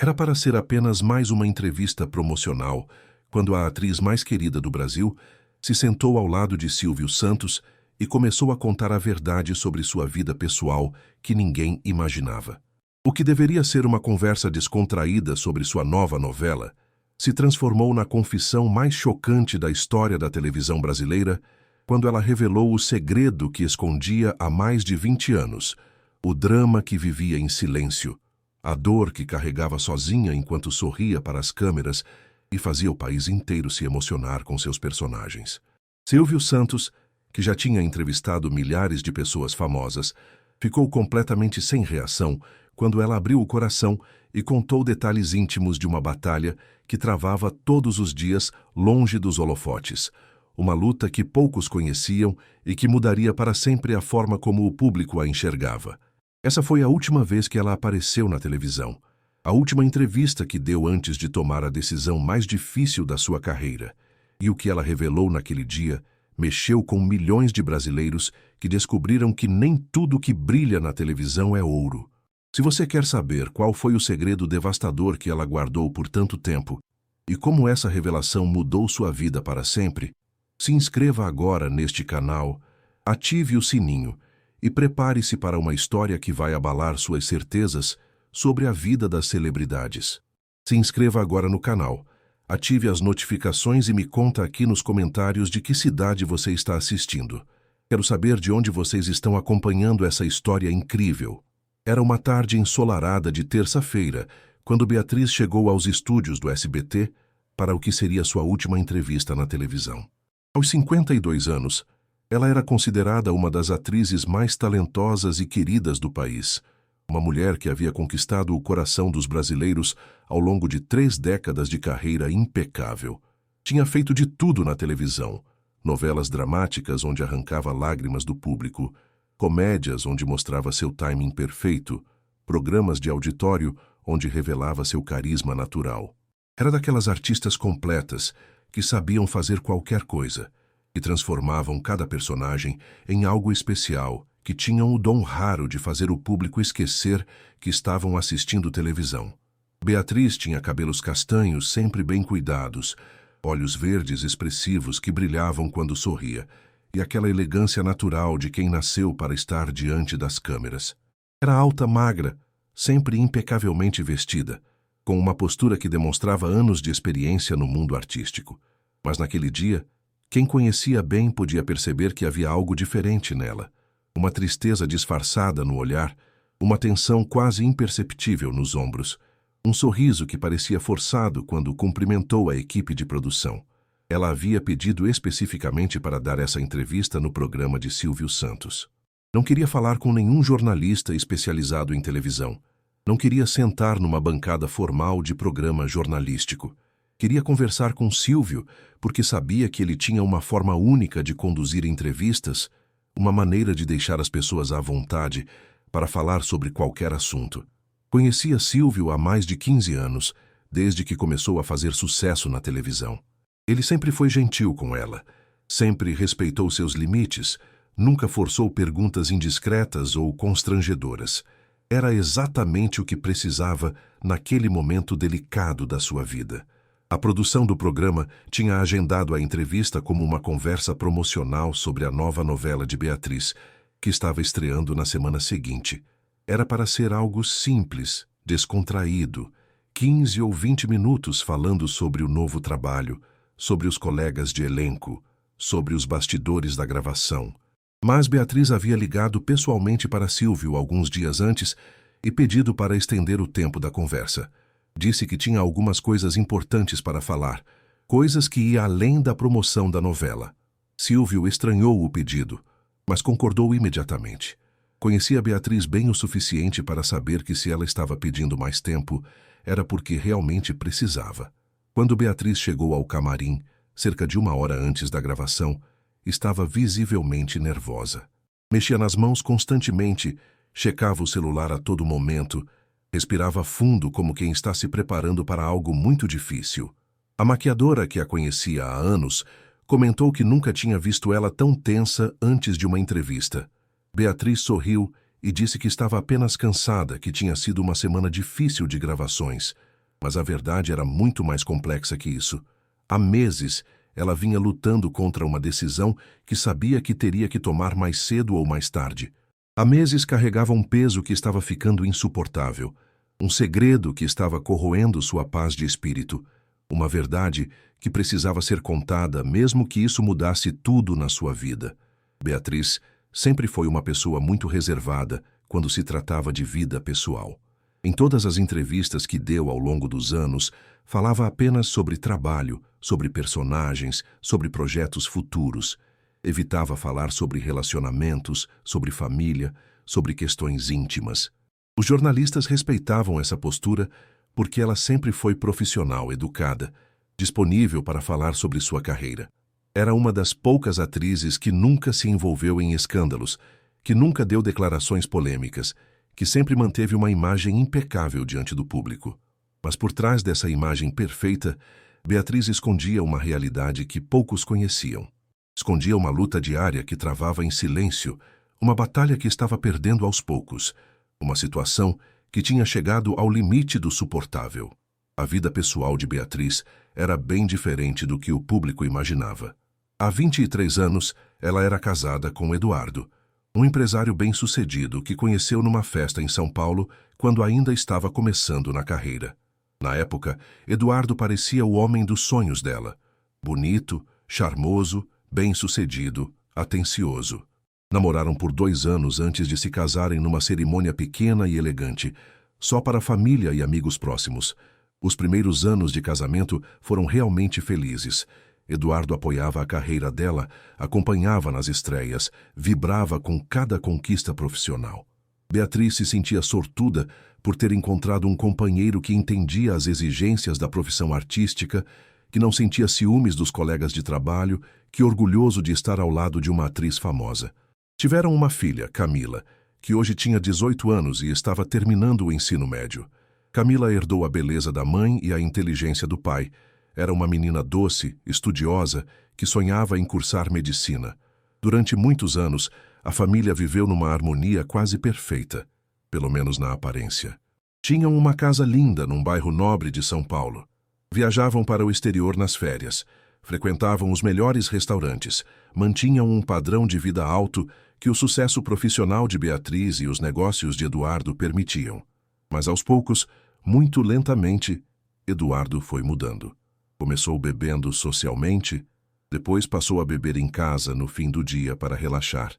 Era para ser apenas mais uma entrevista promocional, quando a atriz mais querida do Brasil se sentou ao lado de Silvio Santos e começou a contar a verdade sobre sua vida pessoal que ninguém imaginava. O que deveria ser uma conversa descontraída sobre sua nova novela se transformou na confissão mais chocante da história da televisão brasileira quando ela revelou o segredo que escondia há mais de 20 anos, o drama que vivia em silêncio, a dor que carregava sozinha enquanto sorria para as câmeras e fazia o país inteiro se emocionar com seus personagens. Silvio Santos, que já tinha entrevistado milhares de pessoas famosas, ficou completamente sem reação quando ela abriu o coração e contou detalhes íntimos de uma batalha que travava todos os dias longe dos holofotes, uma luta que poucos conheciam e que mudaria para sempre a forma como o público a enxergava. Essa foi a última vez que ela apareceu na televisão, a última entrevista que deu antes de tomar a decisão mais difícil da sua carreira. E o que ela revelou naquele dia mexeu com milhões de brasileiros que descobriram que nem tudo que brilha na televisão é ouro. Se você quer saber qual foi o segredo devastador que ela guardou por tanto tempo e como essa revelação mudou sua vida para sempre, se inscreva agora neste canal, ative o sininho e prepare-se para uma história que vai abalar suas certezas sobre a vida das celebridades. Se inscreva agora no canal, ative as notificações e me conta aqui nos comentários de que cidade você está assistindo. Quero saber de onde vocês estão acompanhando essa história incrível. Era uma tarde ensolarada de terça-feira, quando Beatriz chegou aos estúdios do SBT para o que seria sua última entrevista na televisão. Aos 52 anos, ela era considerada uma das atrizes mais talentosas e queridas do país, uma mulher que havia conquistado o coração dos brasileiros ao longo de 3 décadas de carreira impecável. Tinha feito de tudo na televisão, novelas dramáticas onde arrancava lágrimas do público, comédias onde mostrava seu timing perfeito, programas de auditório onde revelava seu carisma natural. Era daquelas artistas completas que sabiam fazer qualquer coisa e transformavam cada personagem em algo especial, que tinham o dom raro de fazer o público esquecer que estavam assistindo televisão. Beatriz tinha cabelos castanhos sempre bem cuidados, olhos verdes expressivos que brilhavam quando sorria, e aquela elegância natural de quem nasceu para estar diante das câmeras. Era alta, magra, sempre impecavelmente vestida, com uma postura que demonstrava anos de experiência no mundo artístico. Mas naquele dia, quem conhecia bem podia perceber que havia algo diferente nela. Uma tristeza disfarçada no olhar, uma tensão quase imperceptível nos ombros, um sorriso que parecia forçado quando cumprimentou a equipe de produção. Ela havia pedido especificamente para dar essa entrevista no programa de Silvio Santos. Não queria falar com nenhum jornalista especializado em televisão. Não queria sentar numa bancada formal de programa jornalístico. Queria conversar com Silvio porque sabia que ele tinha uma forma única de conduzir entrevistas, uma maneira de deixar as pessoas à vontade para falar sobre qualquer assunto. Conhecia Silvio há mais de 15 anos, desde que começou a fazer sucesso na televisão. Ele sempre foi gentil com ela, sempre respeitou seus limites, nunca forçou perguntas indiscretas ou constrangedoras. Era exatamente o que precisava naquele momento delicado da sua vida. A produção do programa tinha agendado a entrevista como uma conversa promocional sobre a nova novela de Beatriz, que estava estreando na semana seguinte. Era para ser algo simples, descontraído, 15 ou 20 minutos falando sobre o novo trabalho, sobre os colegas de elenco, sobre os bastidores da gravação. Mas Beatriz havia ligado pessoalmente para Silvio alguns dias antes e pedido para estender o tempo da conversa. Disse que tinha algumas coisas importantes para falar, coisas que iam além da promoção da novela. Silvio estranhou o pedido, mas concordou imediatamente. Conhecia Beatriz bem o suficiente para saber que se ela estava pedindo mais tempo, era porque realmente precisava. Quando Beatriz chegou ao camarim, cerca de 1 hora antes da gravação, estava visivelmente nervosa. Mexia nas mãos constantemente, checava o celular a todo momento, respirava fundo como quem está se preparando para algo muito difícil. A maquiadora, que a conhecia há anos, comentou que nunca tinha visto ela tão tensa antes de uma entrevista. Beatriz sorriu e disse que estava apenas cansada, que tinha sido uma semana difícil de gravações, Mas a verdade era muito mais complexa que isso. Há meses, ela vinha lutando contra uma decisão que sabia que teria que tomar mais cedo ou mais tarde. Há meses carregava um peso que estava ficando insuportável, um segredo que estava corroendo sua paz de espírito, uma verdade que precisava ser contada, mesmo que isso mudasse tudo na sua vida. Beatriz sempre foi uma pessoa muito reservada quando se tratava de vida pessoal. Em todas as entrevistas que deu ao longo dos anos, falava apenas sobre trabalho, sobre personagens, sobre projetos futuros. Evitava falar sobre relacionamentos, sobre família, sobre questões íntimas. Os jornalistas respeitavam essa postura porque ela sempre foi profissional, educada, disponível para falar sobre sua carreira. Era uma das poucas atrizes que nunca se envolveu em escândalos, que nunca deu declarações polêmicas, que sempre manteve uma imagem impecável diante do público. Mas por trás dessa imagem perfeita, Beatriz escondia uma realidade que poucos conheciam. Escondia uma luta diária que travava em silêncio, uma batalha que estava perdendo aos poucos, uma situação que tinha chegado ao limite do suportável. A vida pessoal de Beatriz era bem diferente do que o público imaginava. Há 23 anos, ela era casada com Eduardo, um empresário bem-sucedido que conheceu numa festa em São Paulo quando ainda estava começando na carreira. Na época, Eduardo parecia o homem dos sonhos dela. Bonito, charmoso, bem-sucedido, atencioso. Namoraram por 2 anos antes de se casarem numa cerimônia pequena e elegante, só para a família e amigos próximos. Os primeiros anos de casamento foram realmente felizes. Eduardo apoiava a carreira dela, acompanhava nas estreias, vibrava com cada conquista profissional. Beatriz se sentia sortuda por ter encontrado um companheiro que entendia as exigências da profissão artística, que não sentia ciúmes dos colegas de trabalho, que orgulhoso de estar ao lado de uma atriz famosa. Tiveram uma filha, Camila, que hoje tinha 18 anos e estava terminando o ensino médio. Camila herdou a beleza da mãe e a inteligência do pai. Era uma menina doce, estudiosa, que sonhava em cursar medicina. Durante muitos anos, a família viveu numa harmonia quase perfeita, pelo menos na aparência. Tinham uma casa linda num bairro nobre de São Paulo. Viajavam para o exterior nas férias, frequentavam os melhores restaurantes, mantinham um padrão de vida alto que o sucesso profissional de Beatriz e os negócios de Eduardo permitiam. Mas aos poucos, muito lentamente, Eduardo foi mudando. Começou bebendo socialmente, depois passou a beber em casa no fim do dia para relaxar.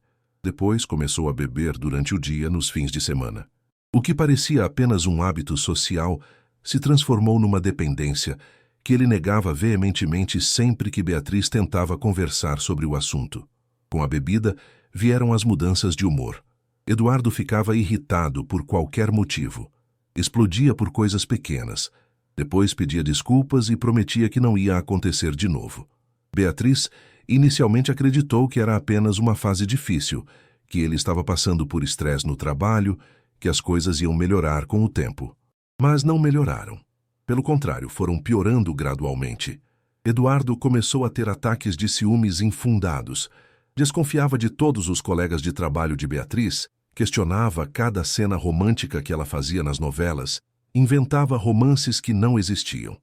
Depois começou a beber durante o dia nos fins de semana. O que parecia apenas um hábito social se transformou numa dependência que ele negava veementemente sempre que Beatriz tentava conversar sobre o assunto. Com a bebida, vieram as mudanças de humor. Eduardo ficava irritado por qualquer motivo. Explodia por coisas pequenas. Depois pedia desculpas e prometia que não ia acontecer de novo. Beatriz inicialmente acreditou que era apenas uma fase difícil, que ele estava passando por estresse no trabalho, que as coisas iam melhorar com o tempo. Mas não melhoraram. Pelo contrário, foram piorando gradualmente. Eduardo começou a ter ataques de ciúmes infundados. Desconfiava de todos os colegas de trabalho de Beatriz, questionava cada cena romântica que ela fazia nas novelas, inventava romances que não existiam.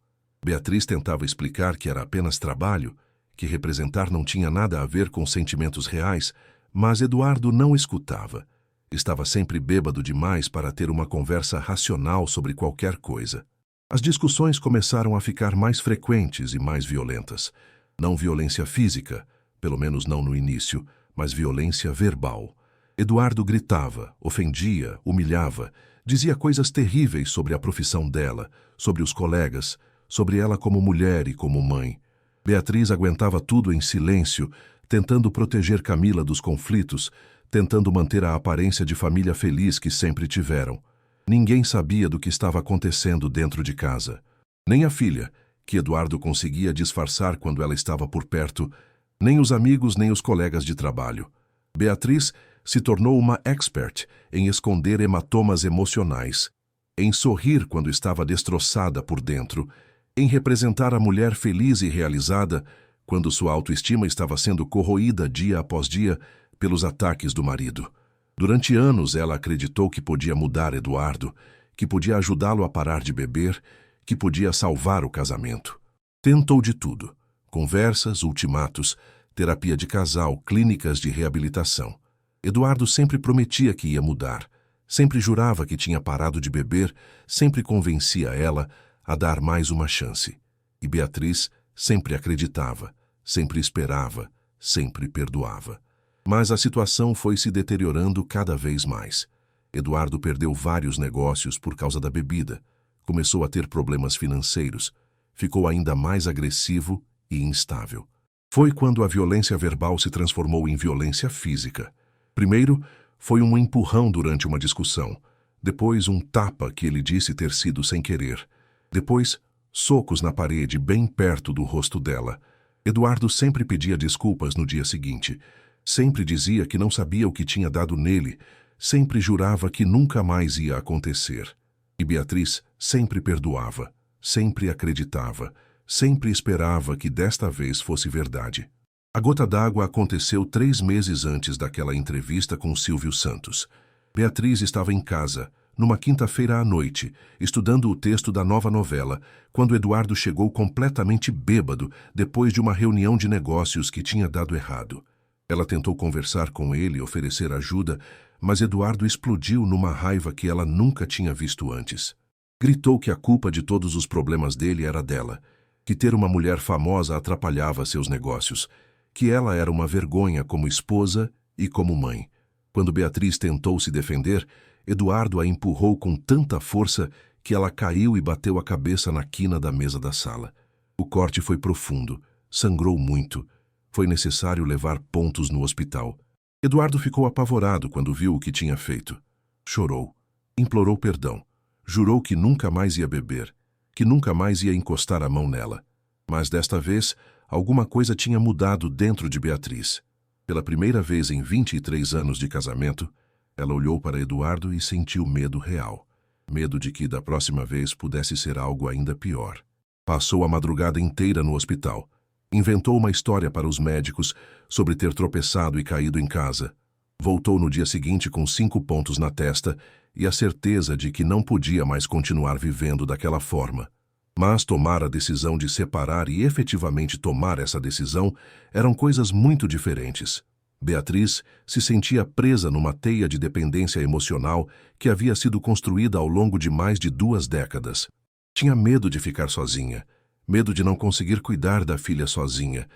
Beatriz tentava explicar que era apenas trabalho, que representar não tinha nada a ver com sentimentos reais, mas Eduardo não escutava. Estava sempre bêbado demais para ter uma conversa racional sobre qualquer coisa. As discussões começaram a ficar mais frequentes e mais violentas. Não violência física, pelo menos não no início, mas violência verbal. Eduardo gritava, ofendia, humilhava, dizia coisas terríveis sobre a profissão dela, sobre os colegas, sobre ela como mulher e como mãe. Beatriz aguentava tudo em silêncio, tentando proteger Camila dos conflitos, tentando manter a aparência de família feliz que sempre tiveram. Ninguém sabia do que estava acontecendo dentro de casa. Nem a filha, que Eduardo conseguia disfarçar quando ela estava por perto, nem os amigos nem os colegas de trabalho. Beatriz se tornou uma expert em esconder hematomas emocionais, em sorrir quando estava destroçada por dentro, em representar a mulher feliz e realizada quando sua autoestima estava sendo corroída dia após dia pelos ataques do marido. Durante anos ela acreditou que podia mudar Eduardo, que podia ajudá-lo a parar de beber, que podia salvar o casamento. Tentou de tudo: conversas, ultimatos, terapia de casal, clínicas de reabilitação. Eduardo sempre prometia que ia mudar, sempre jurava que tinha parado de beber, sempre convencia ela a dar mais uma chance. E Beatriz sempre acreditava, sempre esperava, sempre perdoava. Mas a situação foi se deteriorando cada vez mais. Eduardo perdeu vários negócios por causa da bebida, começou a ter problemas financeiros, ficou ainda mais agressivo e instável. Foi quando a violência verbal se transformou em violência física. Primeiro, foi um empurrão durante uma discussão. Depois, um tapa que ele disse ter sido sem querer. Depois, socos na parede bem perto do rosto dela. Eduardo sempre pedia desculpas no dia seguinte. Sempre dizia que não sabia o que tinha dado nele. Sempre jurava que nunca mais ia acontecer. E Beatriz sempre perdoava, sempre acreditava, sempre esperava que desta vez fosse verdade. A gota d'água aconteceu 3 meses antes daquela entrevista com Silvio Santos. Beatriz estava em casa, numa quinta-feira à noite, estudando o texto da nova novela, quando Eduardo chegou completamente bêbado depois de uma reunião de negócios que tinha dado errado. Ela tentou conversar com ele e oferecer ajuda, mas Eduardo explodiu numa raiva que ela nunca tinha visto antes. Gritou que a culpa de todos os problemas dele era dela, que ter uma mulher famosa atrapalhava seus negócios, que ela era uma vergonha como esposa e como mãe. Quando Beatriz tentou se defender, Eduardo a empurrou com tanta força que ela caiu e bateu a cabeça na quina da mesa da sala. O corte foi profundo, sangrou muito. Foi necessário levar pontos no hospital. Eduardo ficou apavorado quando viu o que tinha feito. Chorou, implorou perdão, jurou que nunca mais ia beber, que nunca mais ia encostar a mão nela. Mas desta vez, alguma coisa tinha mudado dentro de Beatriz. Pela primeira vez em 23 anos de casamento, ela olhou para Eduardo e sentiu medo real. Medo de que da próxima vez pudesse ser algo ainda pior. Passou a madrugada inteira no hospital. Inventou uma história para os médicos sobre ter tropeçado e caído em casa. Voltou no dia seguinte com 5 pontos na testa e a certeza de que não podia mais continuar vivendo daquela forma. Mas tomar a decisão de separar e efetivamente tomar essa decisão eram coisas muito diferentes. Beatriz se sentia presa numa teia de dependência emocional que havia sido construída ao longo de mais de 2 décadas. Tinha medo de ficar sozinha. Medo de não conseguir cuidar da filha sozinha.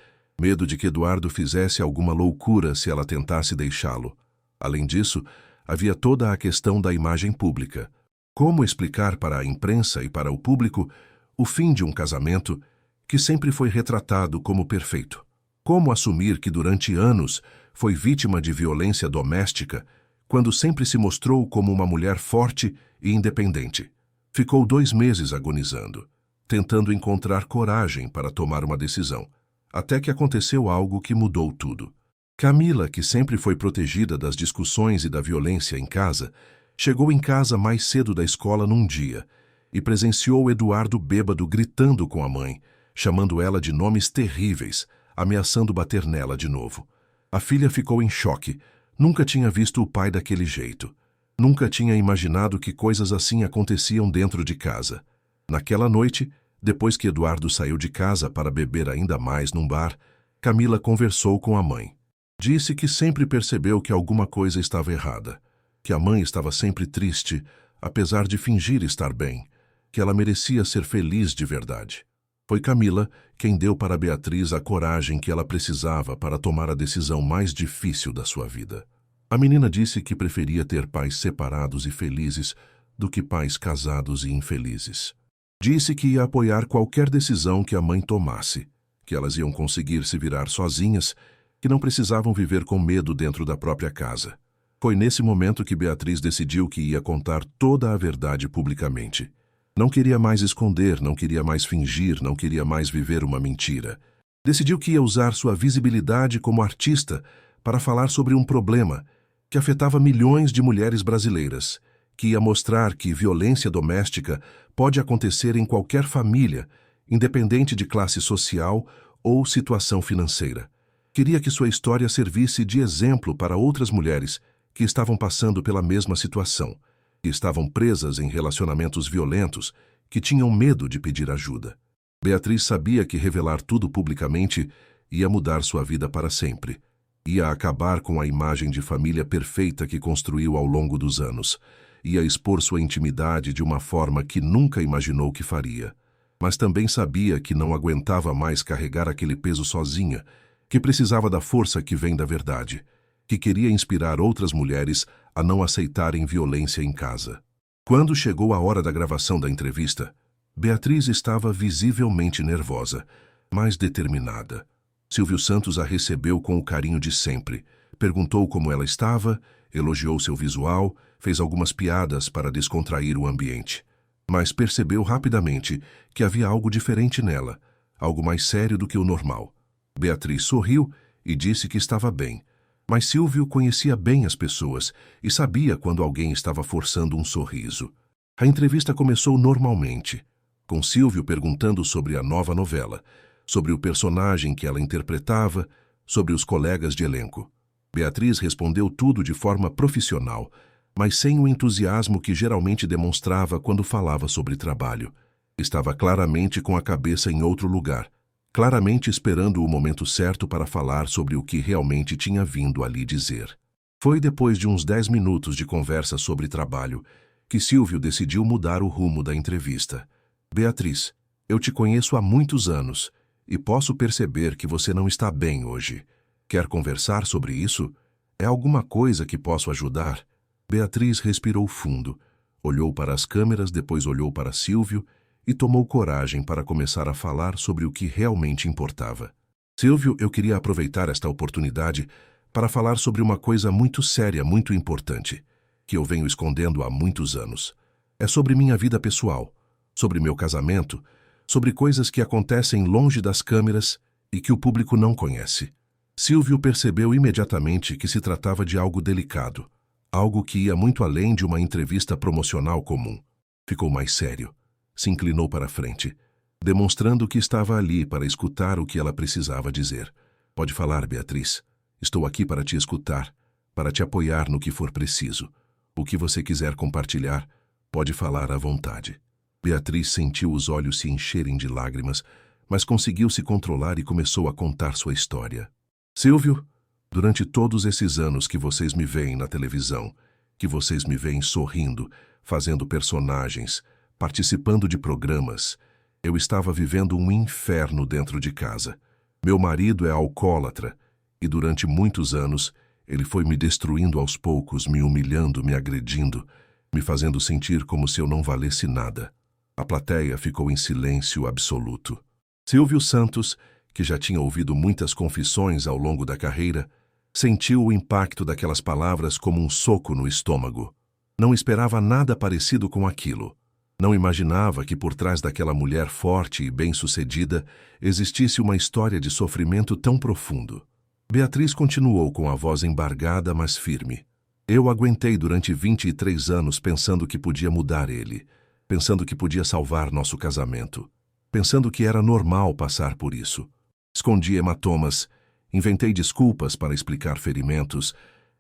Medo de que Eduardo fizesse alguma loucura se ela tentasse deixá-lo. Além disso, havia toda a questão da imagem pública. Como explicar para a imprensa e para o público o fim de um casamento que sempre foi retratado como perfeito? Como assumir que durante anos foi vítima de violência doméstica, quando sempre se mostrou como uma mulher forte e independente? Ficou 2 meses agonizando, tentando encontrar coragem para tomar uma decisão, até que aconteceu algo que mudou tudo. Camila, que sempre foi protegida das discussões e da violência em casa, chegou em casa mais cedo da escola num dia e presenciou Eduardo bêbado gritando com a mãe, chamando ela de nomes terríveis, ameaçando bater nela de novo. A filha ficou em choque, nunca tinha visto o pai daquele jeito. Nunca tinha imaginado que coisas assim aconteciam dentro de casa. Naquela noite, depois que Eduardo saiu de casa para beber ainda mais num bar, Camila conversou com a mãe. Disse que sempre percebeu que alguma coisa estava errada, que a mãe estava sempre triste, apesar de fingir estar bem, que ela merecia ser feliz de verdade. Foi Camila quem deu para Beatriz a coragem que ela precisava para tomar a decisão mais difícil da sua vida. A menina disse que preferia ter pais separados e felizes do que pais casados e infelizes. Disse que ia apoiar qualquer decisão que a mãe tomasse, que elas iam conseguir se virar sozinhas, que não precisavam viver com medo dentro da própria casa. Foi nesse momento que Beatriz decidiu que ia contar toda a verdade publicamente. Não queria mais esconder, não queria mais fingir, não queria mais viver uma mentira. Decidiu que ia usar sua visibilidade como artista para falar sobre um problema que afetava milhões de mulheres brasileiras, que ia mostrar que violência doméstica pode acontecer em qualquer família, independente de classe social ou situação financeira. Queria que sua história servisse de exemplo para outras mulheres que estavam passando pela mesma situação, que estavam presas em relacionamentos violentos, que tinham medo de pedir ajuda. Beatriz sabia que revelar tudo publicamente ia mudar sua vida para sempre. Ia acabar com a imagem de família perfeita que construiu ao longo dos anos. Ia expor sua intimidade de uma forma que nunca imaginou que faria. Mas também sabia que não aguentava mais carregar aquele peso sozinha, que precisava da força que vem da verdade, que queria inspirar outras mulheres a não aceitarem violência em casa. Quando chegou a hora da gravação da entrevista, Beatriz estava visivelmente nervosa, mas determinada. Silvio Santos a recebeu com o carinho de sempre, perguntou como ela estava, elogiou seu visual, fez algumas piadas para descontrair o ambiente. Mas percebeu rapidamente que havia algo diferente nela, algo mais sério do que o normal. Beatriz sorriu e disse que estava bem, mas Silvio conhecia bem as pessoas e sabia quando alguém estava forçando um sorriso. A entrevista começou normalmente, com Silvio perguntando sobre a nova novela, sobre o personagem que ela interpretava, sobre os colegas de elenco. Beatriz respondeu tudo de forma profissional, mas sem o entusiasmo que geralmente demonstrava quando falava sobre trabalho. Estava claramente com a cabeça em outro lugar, claramente esperando o momento certo para falar sobre o que realmente tinha vindo ali dizer. Foi depois de uns 10 minutos de conversa sobre trabalho que Silvio decidiu mudar o rumo da entrevista. Beatriz, eu te conheço há muitos anos e posso perceber que você não está bem hoje. Quer conversar sobre isso? É alguma coisa que posso ajudar? Beatriz respirou fundo, olhou para as câmeras, depois olhou para Silvio e tomou coragem para começar a falar sobre o que realmente importava. Silvio, eu queria aproveitar esta oportunidade para falar sobre uma coisa muito séria, muito importante, que eu venho escondendo há muitos anos. É sobre minha vida pessoal, sobre meu casamento, sobre coisas que acontecem longe das câmeras e que o público não conhece. Silvio percebeu imediatamente que se tratava de algo delicado, algo que ia muito além de uma entrevista promocional comum. Ficou mais sério, se inclinou para a frente, demonstrando que estava ali para escutar o que ela precisava dizer. Pode falar, Beatriz. Estou aqui para te escutar, para te apoiar no que for preciso. O que você quiser compartilhar, pode falar à vontade. Beatriz sentiu os olhos se encherem de lágrimas, mas conseguiu se controlar e começou a contar sua história. Silvio, durante todos esses anos que vocês me veem na televisão, que vocês me veem sorrindo, fazendo personagens, participando de programas, eu estava vivendo um inferno dentro de casa. Meu marido é alcoólatra e durante muitos anos ele foi me destruindo aos poucos, me humilhando, me agredindo, me fazendo sentir como se eu não valesse nada. A plateia ficou em silêncio absoluto. Silvio Santos, que já tinha ouvido muitas confissões ao longo da carreira, sentiu o impacto daquelas palavras como um soco no estômago. Não esperava nada parecido com aquilo. Não imaginava que por trás daquela mulher forte e bem-sucedida existisse uma história de sofrimento tão profundo. Beatriz continuou com a voz embargada, mas firme. Eu aguentei durante 23 anos pensando que podia mudar ele, pensando que podia salvar nosso casamento, pensando que era normal passar por isso. Escondi hematomas, inventei desculpas para explicar ferimentos,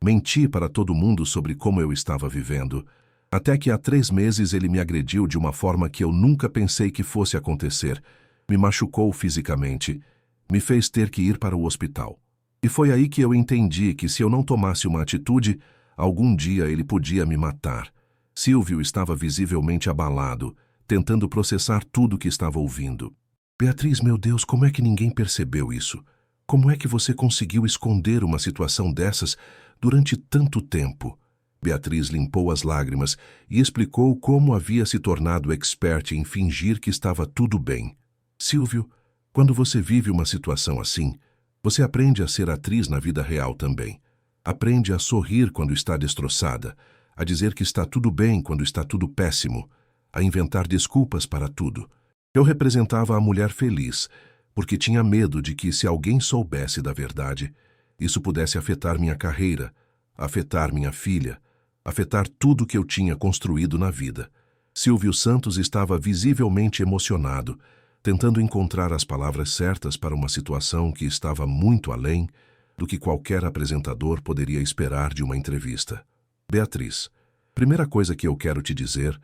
menti para todo mundo sobre como eu estava vivendo, até que há 3 meses ele me agrediu de uma forma que eu nunca pensei que fosse acontecer, me machucou fisicamente, me fez ter que ir para o hospital. E foi aí que eu entendi que se eu não tomasse uma atitude, algum dia ele podia me matar. Silvio estava visivelmente abalado, tentando processar tudo que estava ouvindo. Beatriz, meu Deus, como é que ninguém percebeu isso? Como é que você conseguiu esconder uma situação dessas durante tanto tempo? Beatriz limpou as lágrimas e explicou como havia se tornado expert em fingir que estava tudo bem. Silvio, quando você vive uma situação assim, você aprende a ser atriz na vida real também. Aprende a sorrir quando está destroçada, a dizer que está tudo bem quando está tudo péssimo, a inventar desculpas para tudo. Eu representava a mulher feliz, porque tinha medo de que, se alguém soubesse da verdade, isso pudesse afetar minha carreira, afetar minha filha, afetar tudo que eu tinha construído na vida. Silvio Santos estava visivelmente emocionado, tentando encontrar as palavras certas para uma situação que estava muito além do que qualquer apresentador poderia esperar de uma entrevista. Beatriz, primeira coisa que eu quero te dizer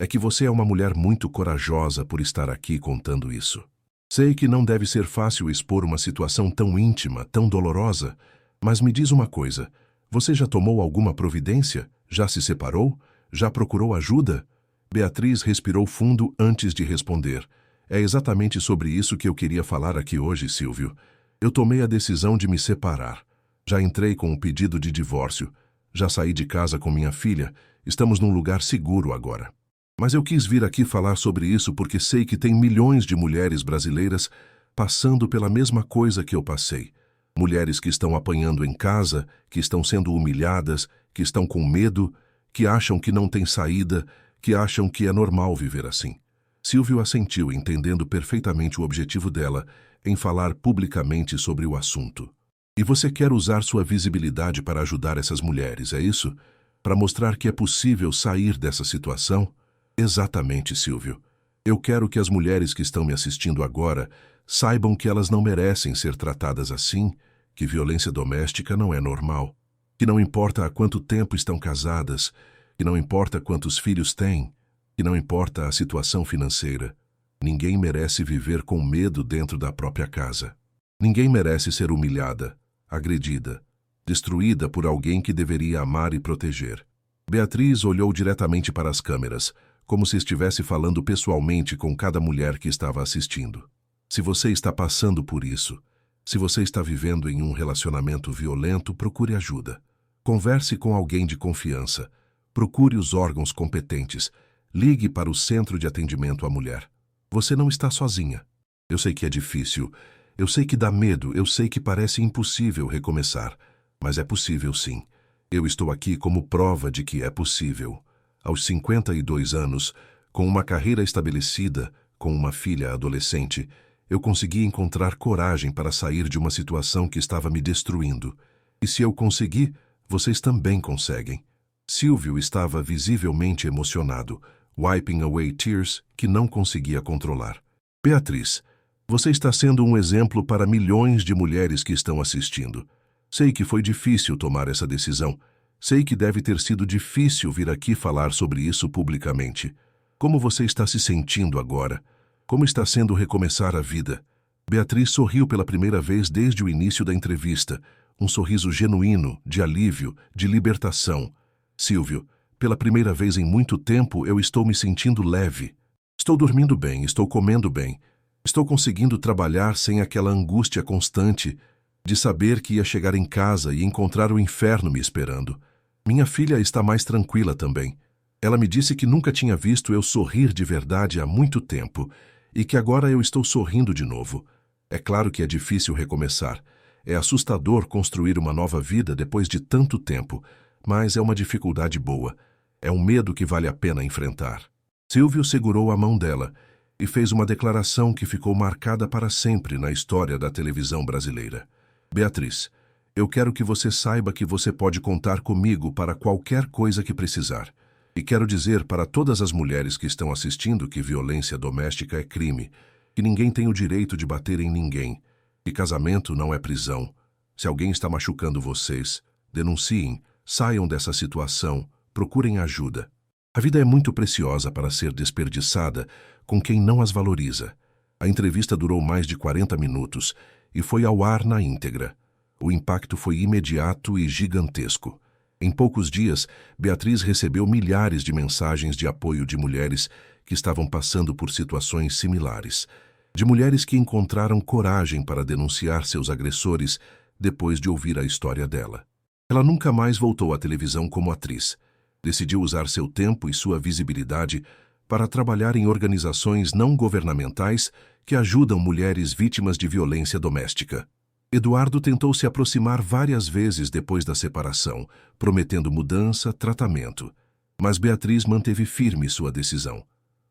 é que você é uma mulher muito corajosa por estar aqui contando isso. Sei que não deve ser fácil expor uma situação tão íntima, tão dolorosa, mas me diz uma coisa, você já tomou alguma providência? Já se separou? Já procurou ajuda? Beatriz respirou fundo antes de responder. É exatamente sobre isso que eu queria falar aqui hoje, Silvio. Eu tomei a decisão de me separar. Já entrei com um pedido de divórcio. Já saí de casa com minha filha. Estamos num lugar seguro agora. Mas eu quis vir aqui falar sobre isso porque sei que tem milhões de mulheres brasileiras passando pela mesma coisa que eu passei. Mulheres que estão apanhando em casa, que estão sendo humilhadas, que estão com medo, que acham que não tem saída, que acham que é normal viver assim. Silvio assentiu, entendendo perfeitamente o objetivo dela em falar publicamente sobre o assunto. E você quer usar sua visibilidade para ajudar essas mulheres, é isso? Para mostrar que é possível sair dessa situação? Exatamente, Silvio. Eu quero que as mulheres que estão me assistindo agora saibam que elas não merecem ser tratadas assim, que violência doméstica não é normal, que não importa há quanto tempo estão casadas, que não importa quantos filhos têm, que não importa a situação financeira. Ninguém merece viver com medo dentro da própria casa. Ninguém merece ser humilhada, agredida, destruída por alguém que deveria amar e proteger. Beatriz olhou diretamente para as câmeras, como se estivesse falando pessoalmente com cada mulher que estava assistindo. Se você está passando por isso, se você está vivendo em um relacionamento violento, procure ajuda. Converse com alguém de confiança. Procure os órgãos competentes. Ligue para o Centro de Atendimento à Mulher. Você não está sozinha. Eu sei que é difícil, eu sei que dá medo, eu sei que parece impossível recomeçar, mas é possível sim. Eu estou aqui como prova de que é possível. Aos 52 anos, com uma carreira estabelecida, com uma filha adolescente, eu consegui encontrar coragem para sair de uma situação que estava me destruindo. E se eu consegui, vocês também conseguem. Silvio estava visivelmente emocionado, wiping away tears que não conseguia controlar. Beatriz, você está sendo um exemplo para milhões de mulheres que estão assistindo. Sei que foi difícil tomar essa decisão. Sei que deve ter sido difícil vir aqui falar sobre isso publicamente. Como você está se sentindo agora? Como está sendo recomeçar a vida? Beatriz sorriu pela primeira vez desde o início da entrevista. Um sorriso genuíno, de alívio, de libertação. Silvio, pela primeira vez em muito tempo eu estou me sentindo leve. Estou dormindo bem, estou comendo bem. Estou conseguindo trabalhar sem aquela angústia constante de saber que ia chegar em casa e encontrar o inferno me esperando. Minha filha está mais tranquila também. Ela me disse que nunca tinha visto eu sorrir de verdade há muito tempo e que agora eu estou sorrindo de novo. É claro que é difícil recomeçar. É assustador construir uma nova vida depois de tanto tempo, mas é uma dificuldade boa. É um medo que vale a pena enfrentar. Silvio segurou a mão dela e fez uma declaração que ficou marcada para sempre na história da televisão brasileira. Beatriz, eu quero que você saiba que você pode contar comigo para qualquer coisa que precisar. E quero dizer para todas as mulheres que estão assistindo que violência doméstica é crime, que ninguém tem o direito de bater em ninguém, que casamento não é prisão. Se alguém está machucando vocês, denunciem, saiam dessa situação, procurem ajuda. A vida é muito preciosa para ser desperdiçada com quem não as valoriza. A entrevista durou mais de 40 minutos e foi ao ar na íntegra. O impacto foi imediato e gigantesco. Em poucos dias, Beatriz recebeu milhares de mensagens de apoio de mulheres que estavam passando por situações similares, de mulheres que encontraram coragem para denunciar seus agressores depois de ouvir a história dela. Ela nunca mais voltou à televisão como atriz. Decidiu usar seu tempo e sua visibilidade para trabalhar em organizações não governamentais que ajudam mulheres vítimas de violência doméstica. Eduardo tentou se aproximar várias vezes depois da separação, prometendo mudança, tratamento. Mas Beatriz manteve firme sua decisão.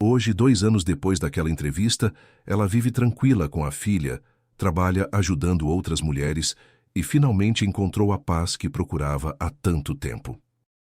Hoje, 2 anos depois daquela entrevista, ela vive tranquila com a filha, trabalha ajudando outras mulheres e finalmente encontrou a paz que procurava há tanto tempo.